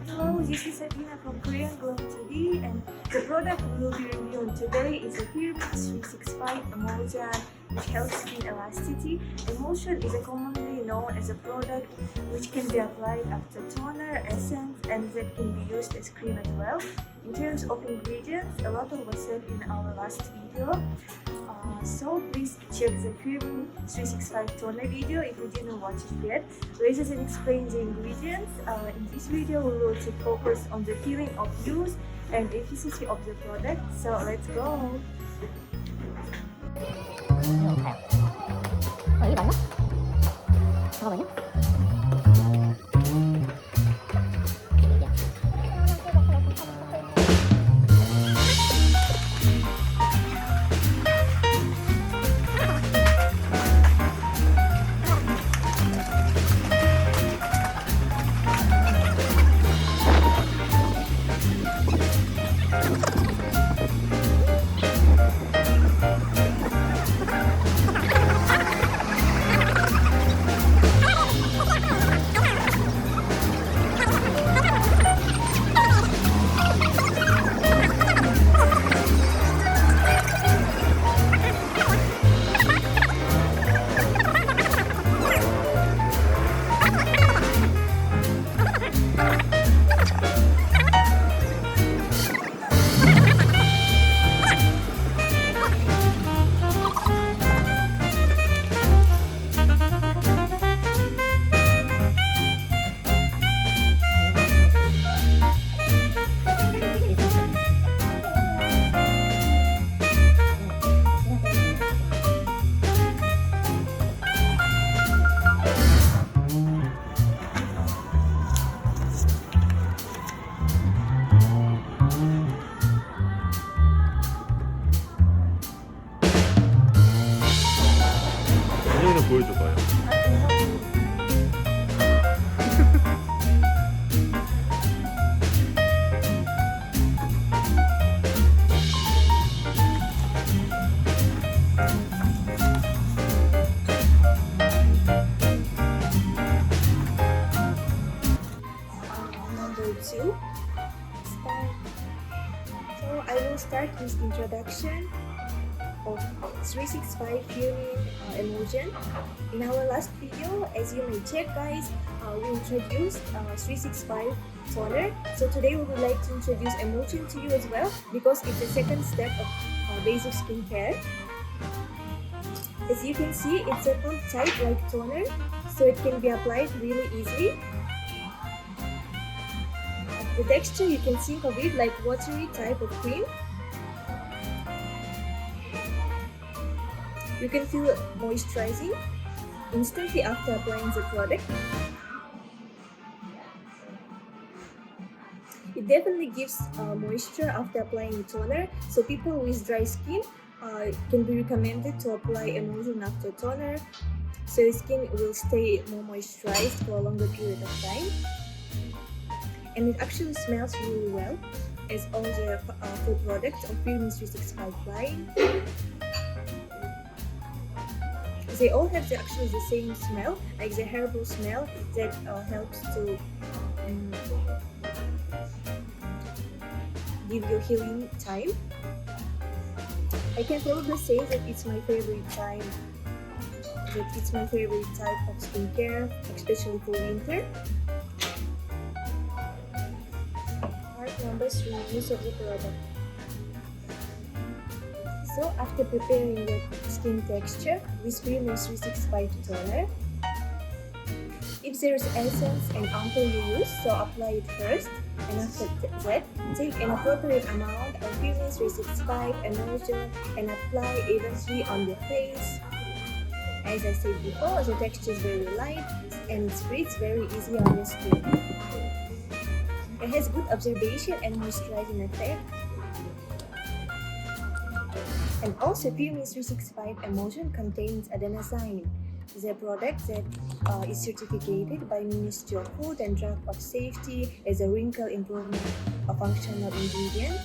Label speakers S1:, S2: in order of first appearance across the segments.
S1: Hello, this is Sabina from Korean Globe TV, and the product we will be reviewing today is a Firmix 365 Emulsion, which helps skin elasticity. Emulsion is a commonly known as a product which can be applied after toner, essence, and that can be used as cream as well. In terms of ingredients, a lot was said in our last video. So please check the Firmix 365 toner video if you didn't watch it yet. Rather than explain the ingredients, in this video we will take focus on the feeling of use and efficacy of the product. So let's go!
S2: 이게 맞나? 잠깐만요.
S3: 사진을 보여줘봐요.
S1: Number 2, start. So I will start with introduction of 365 Firmix Emulsion. In our last video, as you may check guys, we introduced 365 toner. So today we would like to introduce Emulsion to you as well, because it's the second step of basic skincare. As you can see, it's a pump type like toner, so it can be applied really easily. The texture, you can think of it like watery type of cream. You can feel moisturizing instantly after applying the product. It definitely gives moisture after applying the toner, so people with dry skin can be recommended to apply emulsion after toner, so your skin will stay more moisturized for a longer period of time. And it actually smells really well, as all the full products of Firmix 365 line. They all have actually the same smell, like the herbal smell that helps to give you healing time. I can probably say that it's my favorite time. That it's my favorite type of skincare, especially for winter. Part number 3, use of the product. So after preparing your skin texture with Bupyeong 365 toner, if there is essence and ampoule you use, so apply it first, and after that, take an appropriate amount of Bupyeong 365 emulsion and apply evenly on the face. As I said before, the texture is very light and it spreads very easy on your skin. It has good absorption and moisturizing effect. And also, Bupyeong 365 emulsion contains adenosine, the product that is certificated by Ministry of Food and Drug of Safety as a wrinkle improvement, a functional ingredient.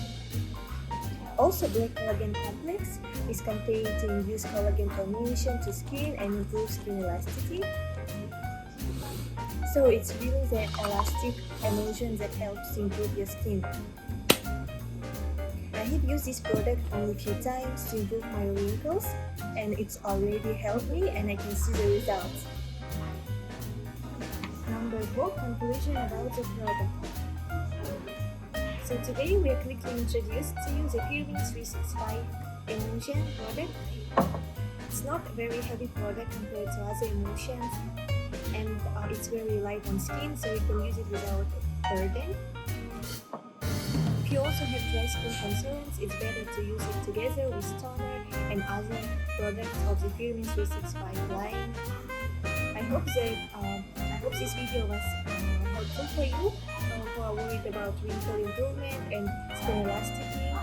S1: Also, black collagen complex is contained to induce collagen formation to skin and improve skin elasticity. So it's really that elastic emulsion that helps improve your skin. I have used this product only a few times to improve my wrinkles, and it's already helped me and I can see the results. Number 4, conclusion about the product. So today we are quickly introduced to you the Bupyeong 365 emulsion product. It's not a very heavy product compared to other emulsions, and it's very light on skin, so you can use it without burden. If you also have dry skin concerns, it's better to use it together with toner and other products of the Bupyeong 365 line. I hope this video was helpful for you who are worried about wrinkle improvement and skin elasticity.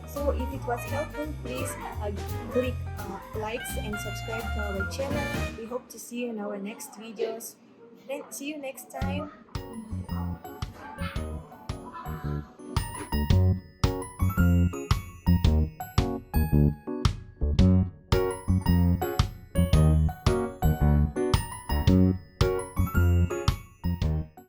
S1: So if it was helpful, please click likes and subscribe to our channel. We hope to see you in our next videos. Then see you next time.